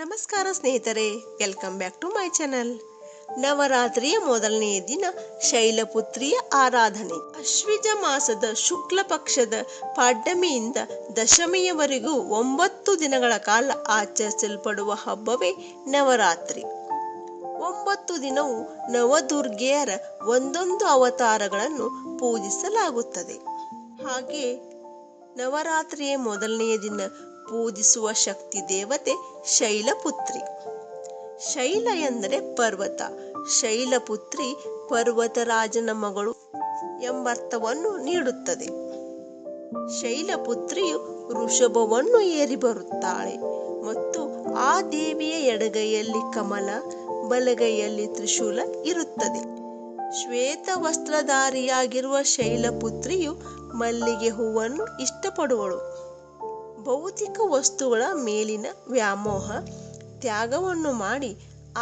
ನಮಸ್ಕಾರ ಸ್ನೇಹಿತರೆ, welcome back to my channel. ನವರಾತ್ರಿಯ ಮೊದಲನೆಯ ದಿನ ಶೈಲಪುತ್ರಿಯ ಆರಾಧನೆ. ಅಶ್ವಿಜ ಮಾಸದ ಶುಕ್ಲ ಪಕ್ಷದ ಪಾಡ್ಯಮಿಯಿಂದ ದಶಮಿಯವರೆಗೂ 9 ದಿನಗಳ ಕಾಲ ಆಚರಿಸಲ್ಪಡುವ ಹಬ್ಬವೇ ನವರಾತ್ರಿ. 9 ದಿನವೂ ನವದುರ್ಗೆಯರ ಒಂದೊಂದು ಅವತಾರಗಳನ್ನು ಪೂಜಿಸಲಾಗುತ್ತದೆ. ಹಾಗೆ ನವರಾತ್ರಿಯ ಮೊದಲನೆಯ ದಿನ ಪೂಜಿಸುವ ಶಕ್ತಿ ದೇವತೆ ಶೈಲಪುತ್ರಿ. ಶೈಲ ಎಂದರೆ ಪರ್ವತ, ಶೈಲಪುತ್ರಿ ಪರ್ವತರಾಜನ ಮಗಳು ಎಂಬರ್ಥವನ್ನು ನೀಡುತ್ತದೆ. ಶೈಲಪುತ್ರಿಯು ವೃಷಭವನ್ನು ಏರಿ ಬರುತ್ತಾಳೆ ಮತ್ತು ಆ ದೇವಿಯ ಎಡಗೈಯಲ್ಲಿ ಕಮಲ, ಬಲಗೈಯಲ್ಲಿ ತ್ರಿಶೂಲ ಇರುತ್ತದೆ. ಶ್ವೇತ ವಸ್ತ್ರಧಾರಿಯಾಗಿರುವ ಶೈಲಪುತ್ರಿಯು ಮಲ್ಲಿಗೆ ಹೂವನ್ನು ಇಷ್ಟಪಡುವಳು. ಭೌತಿಕ ವಸ್ತುಗಳ ಮೇಲಿನ ವ್ಯಾಮೋಹ ತ್ಯಾಗವನ್ನು ಮಾಡಿ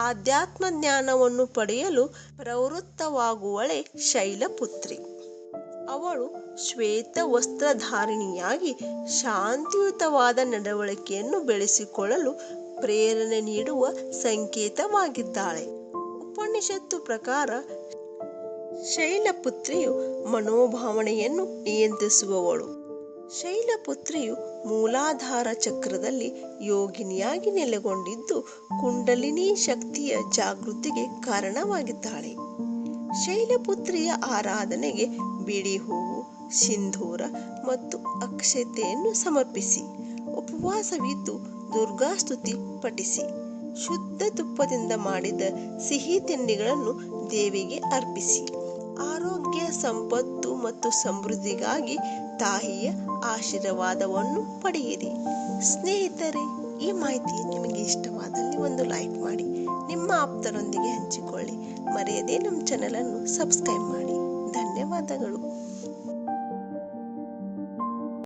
ಆಧ್ಯಾತ್ಮ ಜ್ಞಾನವನ್ನು ಪಡೆಯಲು ಪ್ರವೃತ್ತವಾಗುವಳೆ ಶೈಲಪುತ್ರಿ. ಅವಳು ಶ್ವೇತ ವಸ್ತ್ರಧಾರಿಣಿಯಾಗಿ ಶಾಂತಿಯುತವಾದ ನಡವಳಿಕೆಯನ್ನು ಬೆಳೆಸಿಕೊಳ್ಳಲು ಪ್ರೇರಣೆ ನೀಡುವ ಸಂಕೇತವಾಗಿದ್ದಾಳೆ. ಉಪನಿಷತ್ತು ಪ್ರಕಾರ ಶೈಲಪುತ್ರಿಯು ಮನೋಭಾವನೆಯನ್ನು ನಿಯಂತ್ರಿಸುವವಳು. ಶೈಲಪುತ್ರಿಯು ಮೂಲಾಧಾರ ಚಕ್ರದಲ್ಲಿ ಯೋಗಿನಿಯಾಗಿ ನೆಲೆಗೊಂಡಿದ್ದು ಕುಂಡಲಿನಿ ಶಕ್ತಿಯ ಜಾಗೃತಿಗೆ ಕಾರಣವಾಗಿದ್ದಾಳೆ. ಶೈಲಪುತ್ರಿಯ ಆರಾಧನೆಗೆ ಬಿಳಿ ಹೂವು, ಸಿಂಧೂರ ಮತ್ತು ಅಕ್ಷತೆಯನ್ನು ಸಮರ್ಪಿಸಿ, ಉಪವಾಸವಿದ್ದು ದುರ್ಗಾಸ್ತುತಿ ಪಠಿಸಿ, ಶುದ್ಧ ತುಪ್ಪದಿಂದ ಮಾಡಿದ ಸಿಹಿ ತಿಂಡಿಗಳನ್ನು ದೇವಿಗೆ ಅರ್ಪಿಸಿ, ಆರೋಗ್ಯ, ಸಂಪತ್ತು ಮತ್ತು ಸಮೃದ್ಧಿಗಾಗಿ ತಾಯಿಯ ಆಶೀರ್ವಾದವನ್ನು ಪಡೆಯಿರಿ. ಸ್ನೇಹಿತರೆ, ಈ ಮಾಹಿತಿ ನಿಮಗೆ ಇಷ್ಟವಾದಲ್ಲಿ ಒಂದು ಲೈಕ್ ಮಾಡಿ, ನಿಮ್ಮ ಆಪ್ತರೊಂದಿಗೆ ಹಂಚಿಕೊಳ್ಳಿ. ಮರೆಯದೇ ನಮ್ಮ ಚಾನಲನ್ನು ಸಬ್ಸ್ಕ್ರೈಬ್ ಮಾಡಿ. ಧನ್ಯವಾದಗಳು.